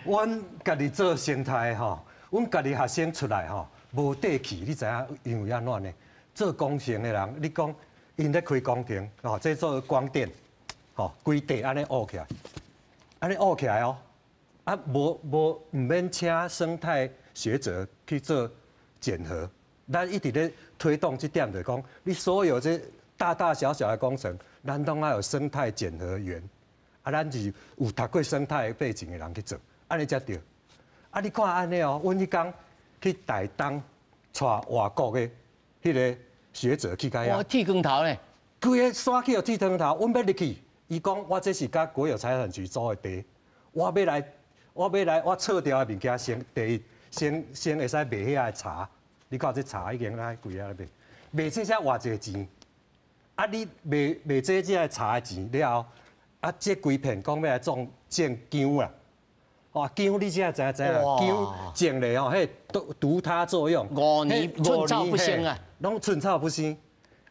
阮家己做生态吼，阮家己学生出来吼，无底气，你知影因为安怎呢？做工程的人，你讲因咧开工程吼，这做光电吼，规地安尼乌起来，安尼乌起来哦，啊唔免请生态学者去做检核，咱一直咧推动这点，就是讲你所有这大大小小的工程，咱拢要有生态检核员。啊，咱是有读过生态背景的人去做，安尼才对。啊，你看安尼哦，阮迄天去台东带外国的迄个学者去甲遐。我剃光头咧，规个山去有剃光头，阮要入去，伊讲我这是甲国有财产局租的地，我要来，我撤掉的物件先第一，先会使卖遐个茶。你看这茶已经来贵啊咧卖这些偌济钱？啊，你卖这个茶的钱了后。啊，这规片讲要来种姜啊，哇，姜你才知影，姜种咧吼，迄毒他作用5年寸草不生啊，拢寸草不生。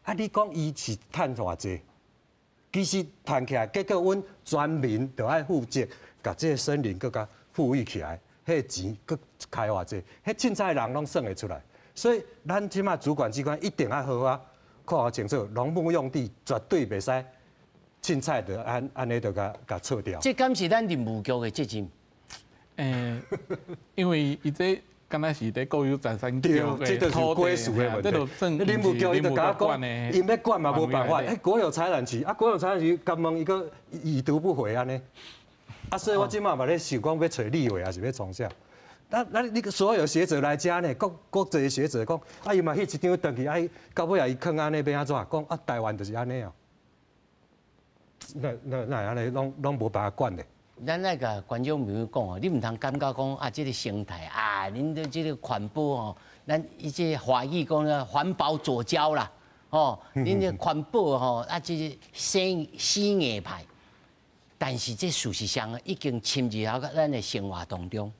啊，你讲伊是趁偌济？其实趁起来，结果阮全民就爱负责，甲这个森林搁甲富裕起来，迄钱搁开偌济，迄凊彩人拢算会出来。所以咱即马主管机关一定要好啊，看好清楚，农牧用地绝对袂使。凊彩就安尼就甲撤掉。这敢是咱林务局的责任？因为伊这敢若是伫国有财产局这就是归属的问题。林务局伊就甲我讲，因要管嘛无办法。国有财产局国有财产局敢问伊个已读不回安尼。啊，所以我即马嘛咧想讲要找立委还是要创啥？那个所有学者来遮呢，国际学者讲，啊伊嘛迄一张登去，啊到尾啊伊囥安尼要安怎？讲啊台湾就是安尼啊。那安尼拢无办法管的。咱那个观众朋友讲哦，你唔通感觉讲啊，这个生态啊，恁的这个环保哦，咱伊这华语讲啊，环保左交啦，哦，恁的环保吼啊，这个死硬派，但是这事实上已经侵入到咱的生活当中。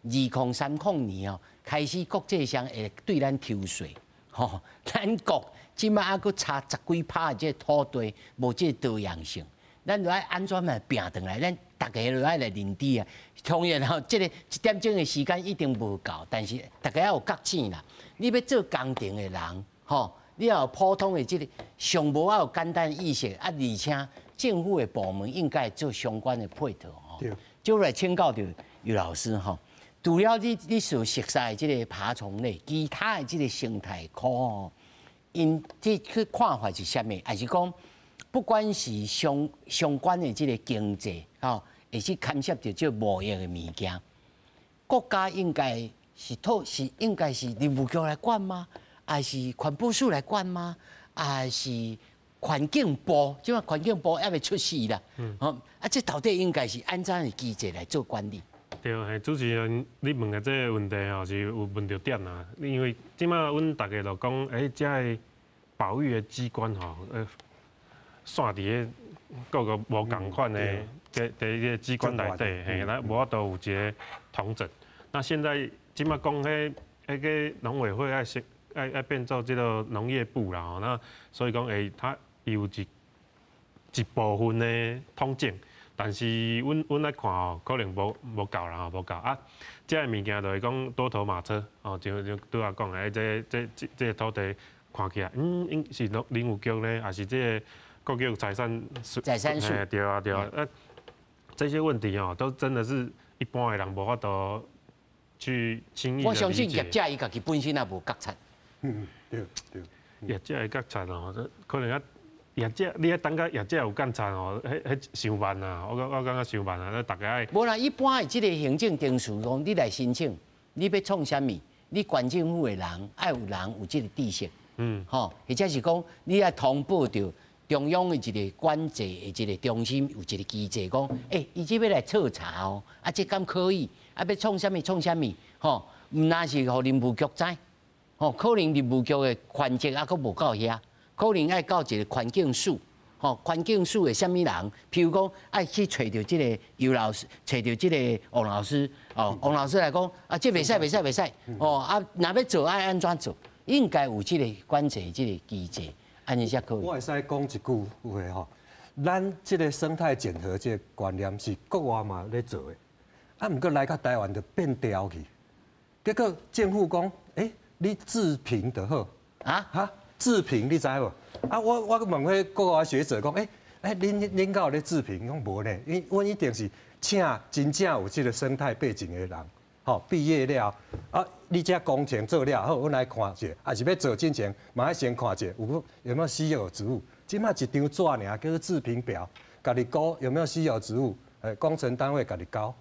2030年哦，开始国际上会对咱抽税，吼，咱国即摆还佫差10几%这土地无这多样性。咱就爱安怎来拼转来，咱大家就爱来认知啊。当然吼，这个1点钟的时间一定无够，但是大家要有觉醒啦。你要做工程的人，吼，你要有普通的这个上无要有简单意识啊，而且政府的部门应该做相关的配套吼。就来请教着于老师吼，除了你所熟悉的这个爬虫类，其他的这个生态科吼，因这个看法是啥物？还是讲？不管是相关的这个经济，吼，也是牵涉到这贸易的物件，国家应该是林务局来管吗？还是环保署来管吗？还是环境部？即个环境部还未出事啦，这到底应该是按怎的机制来做管理？对，主持人，你问的这个问题吼是有问到点啊，因为即马阮大家就讲，这个保育的机关吼，线伫个各个无共款的第个机关内底，嘿，咱无法度有一个统整。那现在即马讲迄个农委会爱变做这个农业部啦，吼，那所以讲它有一部分的统整，但是阮来看吼，可能无够啦，无够啊。这个物件就是讲多头马车，哦，就拄下讲这个土地看起来，是林务局呢，还是这个？国有财产署，对啊，这些问题哦，都真的是一般的人无法度去轻易的理解。我相信业者伊家己本身也无觉察。对。业者的觉察哦，可能业者你等甲业者有觉察哦，迄伤慢啊，我感觉伤慢啊，大家。无啦，一般的这个行政程序讲，你来申请，你要创啥物？你县政府的人爱有人有这个知识，吼，或者是讲你要通报着。中央的一个管制的一个中心有一个机制，讲，伊即要来彻查哦，啊，这敢可以？啊，要创啥物？吼，毋那是互林务局知，吼，可能林务局的权责还佫无到遐，可能爱到一个环境署。吼，环境署的什么人？譬如讲，爱去找到这个尤老师，找到这个王老师。哦，王老师来讲，啊，这袂使。哦，啊，若要做爱安怎做？应该有这个管制这个机制，安尼才可以。我会使讲一句话吼，咱这个生态检核这个观念是国外嘛咧做的，啊，毋过来到台湾就变调去。结果政府讲，你自评就好哈，自评你知无？啊，我问迄国外学者讲，恁敢有咧自评？讲无呢，因为阮一定是请真正有这个生态背景的人，吼，毕业了啊，你这工程做了好，阮来看者，还是要做之前，嘛要先看者有没有稀有植物。即摆一张纸尔，叫做自评表，家己勾有没有稀有植物，工程单位家己交。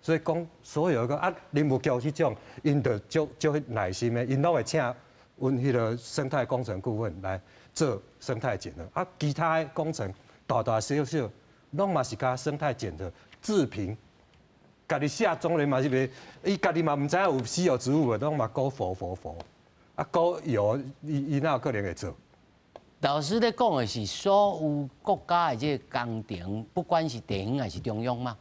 所以讲所有个啊，林务局迄种，因就足耐心的，因拢会请阮迄个生态工程顾问来做生态检核，啊，其他的工程大大小小，拢嘛是甲生态检核自评，家己写总然嘛是袂，伊家己嘛毋知影有稀有植物无，拢嘛勾佛，啊勾有伊哪有可能会做？老师咧讲的是所有国家的这个工程，不管是地方还是中央嘛。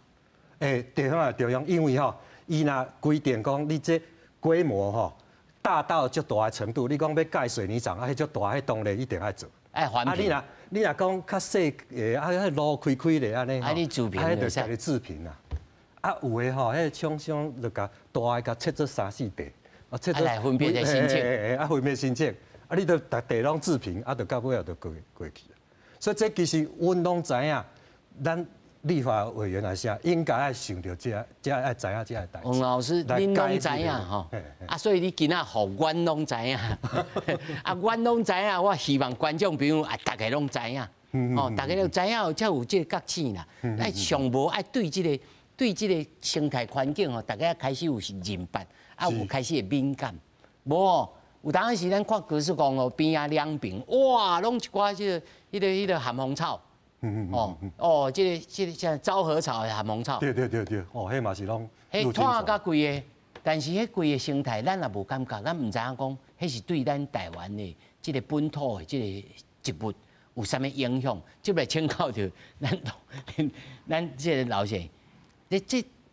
地方也中央，因为吼，伊若规定讲你这规模吼。大到足大的程度，你讲要盖水泥厂，啊，迄足大，迄当然一定爱做。爱环评。啊，你若讲较细个，迄路开咧安尼，你自评就家己自评啦。啊，有诶吼，迄厂商就甲大个甲切做3、4地，啊，切做来分别的申请，分别申请，啊，你都逐地拢自评，啊，就到尾就过去了。所以这其实阮拢知影，咱。立法委员来说，应该爱想到这爱知影这个代志。王老师，恁拢知影吼，啊，所以你今仔互阮拢知影，啊，阮拢知影，我希望观众朋友啊，大家拢知影，哦，大家都知影，才有这个觉醒啦。爱上无爱对这个生态环境吼，大家开始有认识，啊，有开始会敏感。无哦，有当时咱看高速公路边啊两边，哇，拢一寡迄个咸丰草。这个像昭和草、咸丰草，对，哦，迄嘛是拢。迄拖甲贵的，但是迄贵的生态，咱也无感觉，咱毋知影讲，迄是对咱台湾的这个本土的这个植物有啥物影响？即来请教着咱这个老师，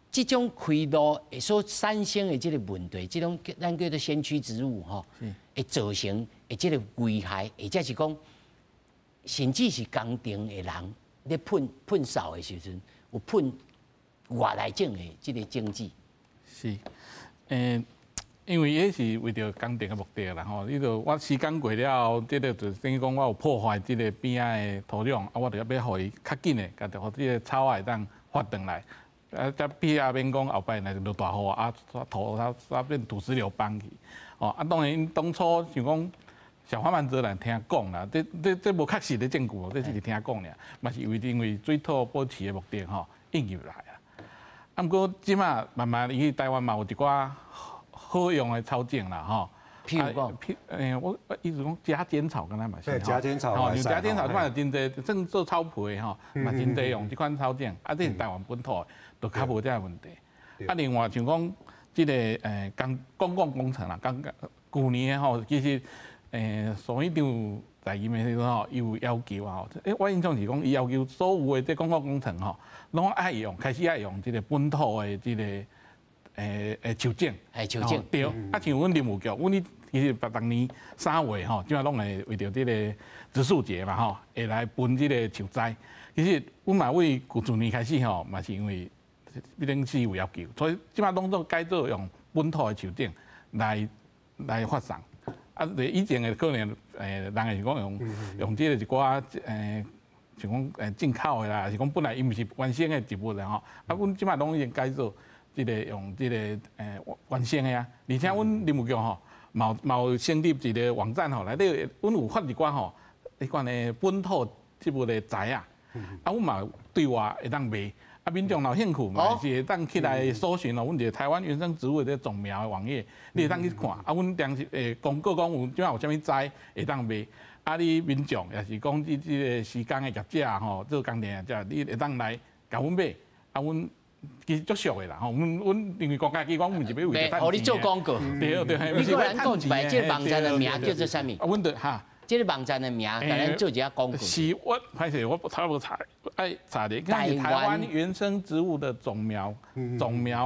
这种开路所产生的这个问题，这种咱叫做先驱植物吼，会造成的这个危害，或者是讲。甚至是工程的人咧喷扫的时阵，有喷外来种的这个经济。是，因为迄是为着工程的目的啦吼。你着我时间过了后，这个就等于讲我有破坏这个边仔的土壤，啊，我着要互伊较紧的，家着互这个草啊当发转来。啊，再比啊免讲后摆来落大雨啊，土它变土石流崩去。哦，啊，当然当初想讲。小花蛮多人听讲啦，这无确实的证据哦，这是听讲尔，嘛是因为水土保持的目的吼应入来啦。啊，不过即马慢慢伊台湾嘛有一寡好用的草种啦吼。譬如讲，我意思讲假剪草敢若嘛是。对，假剪草。吼，像假剪草，即款真济，算做草皮的吼，嘛真济用即款草种，啊，这是台湾本土的，就较无这个问题。啊，另外像讲即个公共工程啦，去年吼其实。所以长在伊面时阵吼，伊有要求啊吼。我印象是讲，伊要求所有的这公共工程吼，拢爱用，开始爱用这个本土的这个树种。树种。对。啊，像阮林务局，阮其实逐年3月吼，即马拢会为着这个植树节嘛吼，会来分这个树栽。其实阮嘛为去年开始吼，嘛是因为毕竟是有要求，所以即马拢做改做用本土的树种来发送。啊，以前的可能人会是讲用这个一寡像讲进口的啦，还是讲本来伊毋是原生的植物啦吼。啊，阮即摆拢已经改做这个用这个原生的啊。而且阮林务局吼，嘛有成立一个网站吼，内底阮有发一寡吼，迄款的本土植物的材啊。啊，阮嘛对外会当卖。啊，民众有兴趣嘛，是会当起来搜寻咯。阮伫台湾原生植物的种苗的网页，你会当去看。啊，阮当时公告讲有即摆有啥物栽会当卖。啊，你民众也是讲你这个施工的业者吼，做工程业者，你会当来甲阮买，啊，阮其实足俗的啦吼，阮因为国家机关，阮是要为着。互你做广告。对对，你个人讲一摆，这个网站的名叫做啥物？啊，阮就哈。 这个网站的名，给咱做一下广告。是我，歹势，我差不多查的，台湾原生植物的种苗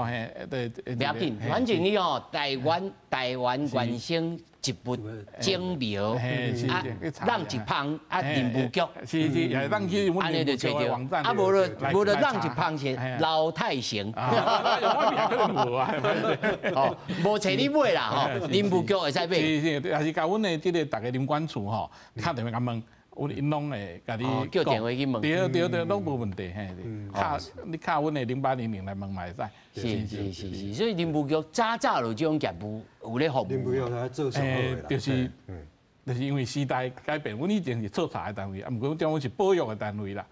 嘿，对，不要紧，反正你哦，台湾原生植物种苗，啊，让一芳啊，林务局，是，也让去阮林务局的网站，啊，无就让一芳是老太城，哦，无找你买啦吼，林务局会使买，是，也是甲阮的这个大家林管处吼，敲电话甲问，因拢会甲你叫电话去问，对，拢无问题嘿，你敲阮的0800来问嘛会使，是，所以林务局早就这种业务有咧服务，林务局来做上好的啦，就是因为时代改变，阮以前是测查的单位，啊，毋过阮是保育的单位啦，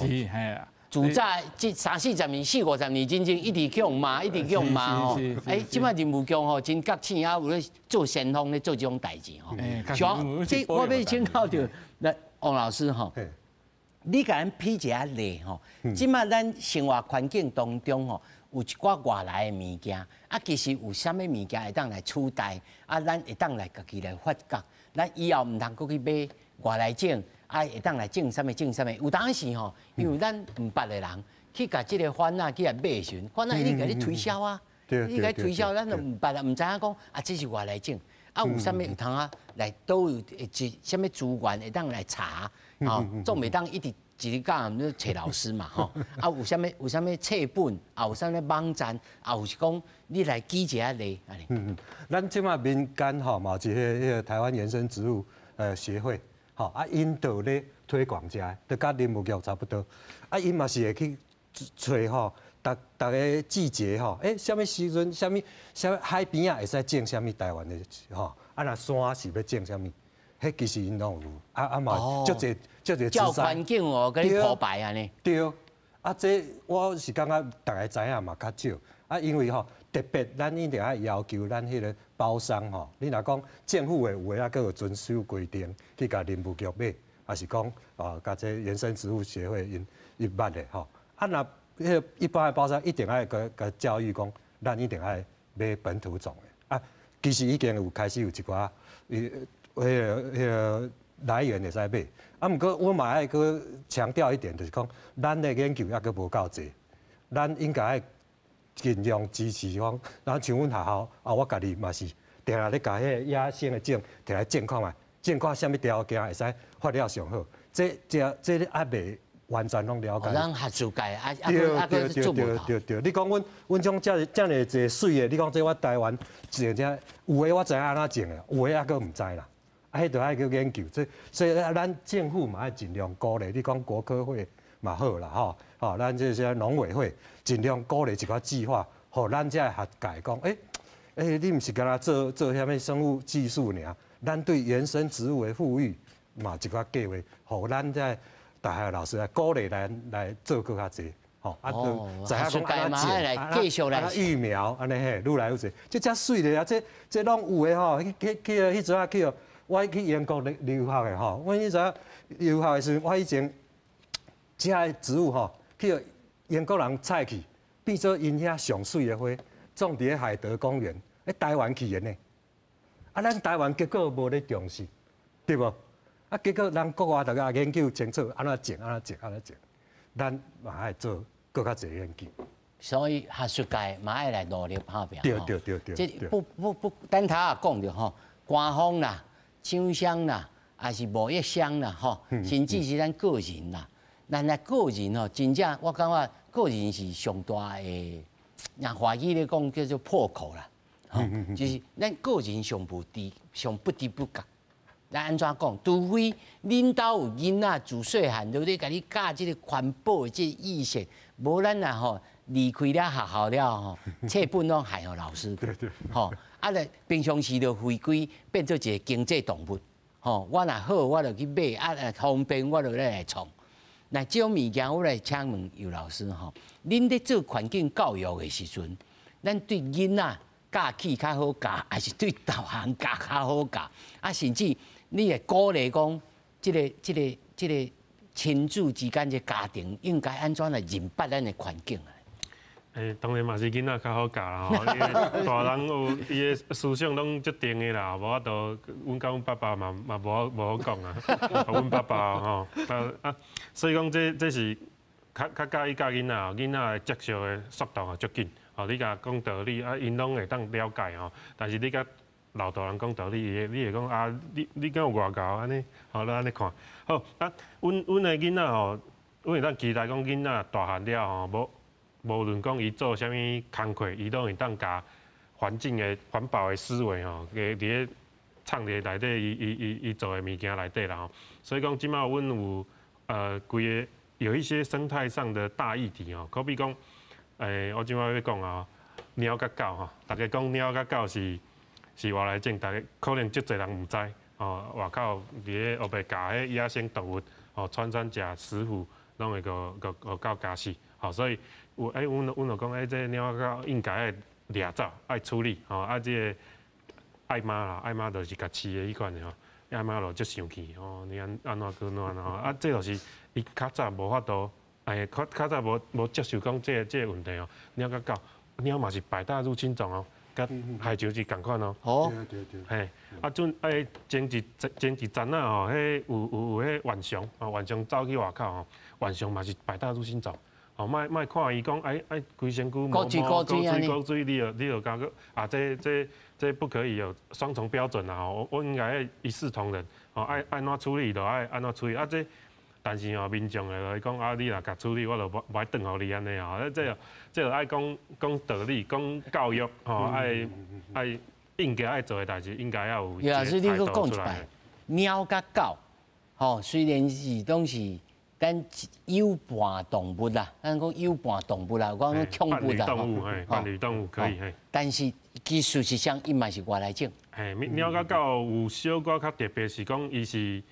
是嘿啊。 自早这30-40年、40-50年，真正一直去用骂，一直去用骂吼。哎，即摆林务局吼真觉醒啊，有咧做先锋咧做这种代志吼。像这我要请教着那王老师吼，你甲咱批一下例吼。即摆咱生活环境当中吼，有一寡外来的物件，啊，其实有啥物物件会当来取代，啊，咱会当来家己来发觉，咱以后毋通搁去买外来种。 啊，会当来种啥物？有当时吼，因为咱唔捌的人去甲即个番仔去来买时，番仔一定甲你推销啊，你甲推销，咱就唔捌啦，唔知影讲啊，这是外来种，啊有啥物有通啊来都有啥物资源会当来查，吼，总袂当一直讲你找老师嘛，吼，啊有啥物册本，啊有啥物网站，啊有是讲你来记一下例，安尼。咱即马民间吼嘛，一个台湾原生植物协会。 吼啊，因都咧推广遮，都甲林务局差不多。啊，因嘛是会去找吼，逐个季节吼，啥物时阵，啥物海边啊会使种啥物台湾的吼，啊若山是要种啥物，迄其实因拢有，啊嘛足侪照环境哦，甲你铺排安尼。对，啊这我是感觉大家知影嘛较少，啊因为吼特别咱一定要要求咱迄个。 包商吼，你若讲政府的有诶，还有遵守规定去甲林务局买，还是讲甲这原生植物协会因捌的吼。啊，若迄个一般的包商一定要甲教育讲，咱一定要买本土种的。啊，其实已经有开始有一寡迄个来源会使买。啊，毋过我嘛爱搁强调一点，就是讲咱的研究还搁无够济，咱应该。 尽量支持讲，咱像阮学校啊，我家己嘛是定下咧甲迄个野生的种摕来种看卖，种看啥物条件会使发了上好。这还未完全拢了解。咱学术界对，你讲阮种遮尔济水的，你讲这我台湾种遮有诶我知影安怎种的，有诶还佫毋知啦。啊，迄著爱去研究。所以咱政府嘛爱尽量鼓励，你讲国科会嘛好啦吼。 吼，咱这些农委会尽量鼓励一寡计划，互咱这学界讲，你毋是干那做啥物生物技术尔，咱对原生植物的富裕嘛一寡计划，互咱这大学老师来鼓励咱来做更较济，吼，啊，知影讲安怎种，安怎育苗，安尼嘿，愈来愈济，这遮水的啊，这拢有的吼，去迄阵啊去哦，我去英国留学的吼，我迄阵留学的时阵，我以前遮植物吼。 去英国人采去，变做因遐上水的花，种伫咧海德公园，台湾起源呢。啊，咱台湾结果无咧重视，对无？啊，结果咱国外大家研究清楚，安怎种，咱嘛爱做更较侪研究。所以学术界嘛爱来努力拍拼。对。这不，等头也讲着吼，官方啦、厂商啦，还是贸易商啦，吼，甚至是咱个人啦。 咱个人吼，真正我感觉个人是上大的，让华语咧讲叫做破口啦，吼，就是咱个人上不知不觉。咱安怎讲？除非恁兜有囡仔自细汉就咧甲你教即个环保的即个意识，无咱啊吼离开了学校了吼，册本拢害互老师，吼，啊咧平常时就回归变做一个经济动物，吼，我若好我就去买，啊方便我就来创。 那这种物件，我来请问尤老师吼，恁在做环境教育的时阵，咱对囡仔教起较好教，还是对导航教较好教？啊，甚至你会鼓励讲，这个亲子之间的家庭应该安怎来认拔咱的环境啊？当然嘛是囡仔较好教啦吼，因为大人有伊的思想拢决定的啦，无法度，阮甲阮爸爸嘛无好讲啊，阮爸爸吼，所以讲这是较介意教囡仔，囡仔的接受的速度啊足紧，吼，你甲讲道理啊，因拢会当了解吼，但是你甲老大人讲道理，你会讲啊，你敢有外教安尼，吼，咱安尼看，好啊，阮的囡仔吼，阮会当期待讲囡仔大汉了吼，无论讲伊做啥物工课，伊都会当甲环境的环保的思维吼，伫咧厂里内底伊做的物件内底啦吼。所以讲，即马阮有规个有一些生态上的大议题吼，可比讲，我即马要讲啊，猫甲狗吼，大家讲猫甲狗是外来种，大家可能足侪人毋知吼，外口伫咧后壁教迄野生动物吼，穿山甲、石虎，拢会个狗咬死，吼，所以。阮就讲，这猫狗应该爱掠走，爱处理吼。这个爱妈啦，爱妈就是甲饲的迄款的吼，爱妈就足生气吼，你安怎吼？这就是伊较早无法度，较早无接受讲这个问题哦。猫甲狗，猫嘛是百大入侵种哦，甲海球是共款哦。哦，对。嘿，前一阵啊吼，迄有迄浣熊，浣熊走去外口吼，浣熊嘛是百大入侵种。哦，莫看伊讲，规身躯高水，你就讲个啊，这不可以有双重标准啊！我应该一视同仁，哦，爱安怎处理就爱安怎处理啊！但是哦，民众来讲啊，你若甲处理，我就无爱转互你安尼哦。这就爱讲道理，讲教育，吼，爱应该爱做的代志，应该要有一个态度出来。猫甲狗，吼，虽然是拢是。咱有伴动物啦，咱讲有伴动物啦，讲宠物啦，伴侣动物可以。但是其事实上，伊嘛是外来种。猫甲狗有小可较特别，是讲伊是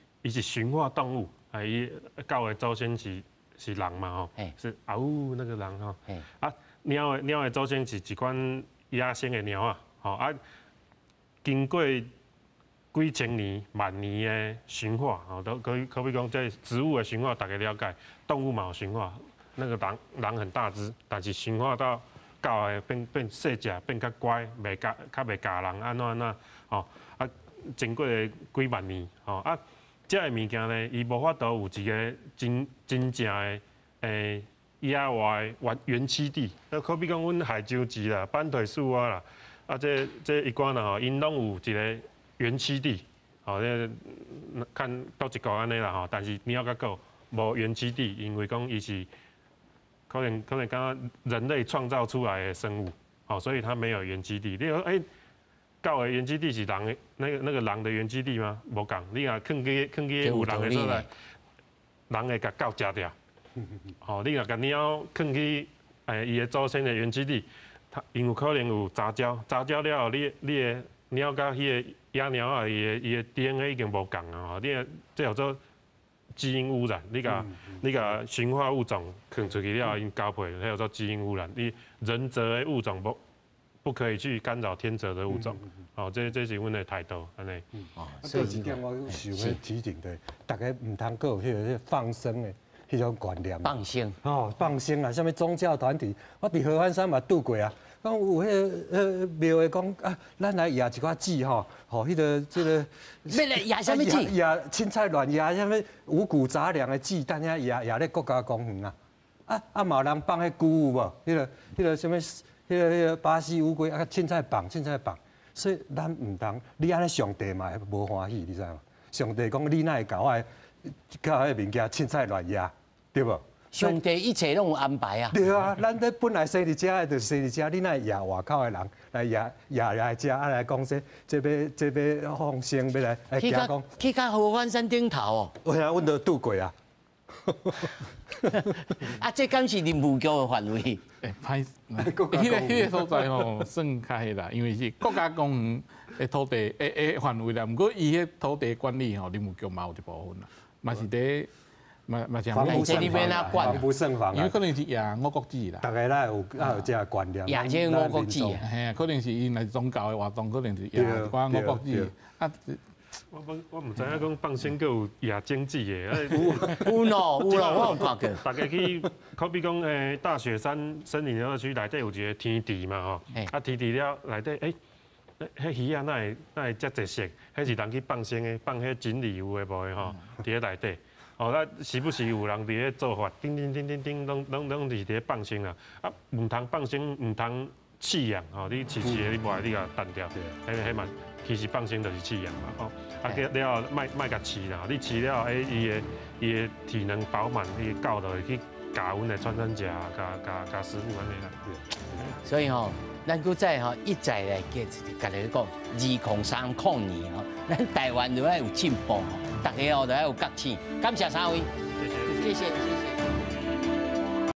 驯化动物，伊狗的祖先是人嘛吼，是呜那个人吼。啊，猫的祖先是一款野生的猫啊，吼啊，经过几千年、万年的驯化，吼，都可比讲这植物的驯化，大家了解，动物嘛有驯化，那个人很大只，但是驯化到狗的变细只，变较乖，较袂咬人，安怎，吼啊，经过几万年，吼啊，这个物件呢，伊无法度有一个真正的野外原栖地，可比讲阮海洲市啦、板腿树啊啦，啊这一关啦吼，因拢有一个。原栖地，吼，看倒一个安尼啦吼，但是猫甲狗无原栖地，因为讲伊是可能刚刚人类创造出来的生物，好，所以它没有原栖地。你说，狗的原栖地是人的那个狼的原栖地吗？无共，你若囥去有人的所在，人会甲狗食掉。吼，你若甲猫囥去伊的祖先的原栖地，因有可能有杂交了后，你的猫甲迄个野猫啊，伊的 DNA 已经无共啊！吼，你这叫做基因污染。你甲驯化物种放出去了，因交配，迄叫做基因污染。你人择的物种不可以去干扰天择的物种。哦，这是阮的态度，安尼。所以一点我想要提醒的，大家唔通搁有迄个放生的迄种观念。放生。哦，放生啊！什么宗教团体，我伫合欢山嘛拄过啊。讲有迄庙的讲啊，咱来野一寡籽吼，吼，迄个这个。要来野什么籽？野凊彩乱野，什么五谷杂粮的籽，等下野咧国家公园啊。嘛有人放迄龟有无？迄个什么，迄个巴西乌龟啊，凊彩放。所以咱唔当，你安尼上帝嘛无欢喜，你知无？上帝讲你哪会搞迄物件凊彩乱野，对无？上帝一切拢有安排啊！对啊，咱这本来生伫遮的，就生伫遮，你哪野外口的人来野来遮，来讲这要放生，要来惊讲。去到合欢山顶头哦。有啊，阮都拄过啊。啊，这敢是林务局的范围？歹，迄个所在吼算较迄啦，因为是国家公园的土地的范围啦。不过伊迄土地管理吼，林务局嘛有一部分啦，嘛是伫。嘛是防不胜防，防不胜防。因为可能是野我国籽啦。大家啦有这个观念。野这我国籽啊，嘿，可能是因来宗教的活动，可能是野我国籽。啊，我唔知影讲放生阁有亚经济的，有咯，我有看过。大家去，好比讲大雪山森林游乐区内底有一个天地嘛吼，啊天地了内底迄鱼啊哪会遮济色？迄是人去放生的，放迄锦鲤有诶无诶吼，伫咧内底。哦，啊时不时有人伫咧做法，叮，拢是伫咧放生啦。啊，唔通放生，唔通饲养吼，你饲的你无爱你甲断掉，迄嘛。其实放生就是饲养嘛，哦，啊，了卖甲饲啦，你饲了，伊的体能饱满，伊狗就会去加阮的穿山甲，加食物安尼啦。所以吼，咱搁再吼一再来甲你讲，2030年吼，咱台湾就要有进步吼，大家吼都要有觉醒。感谢三位，谢谢。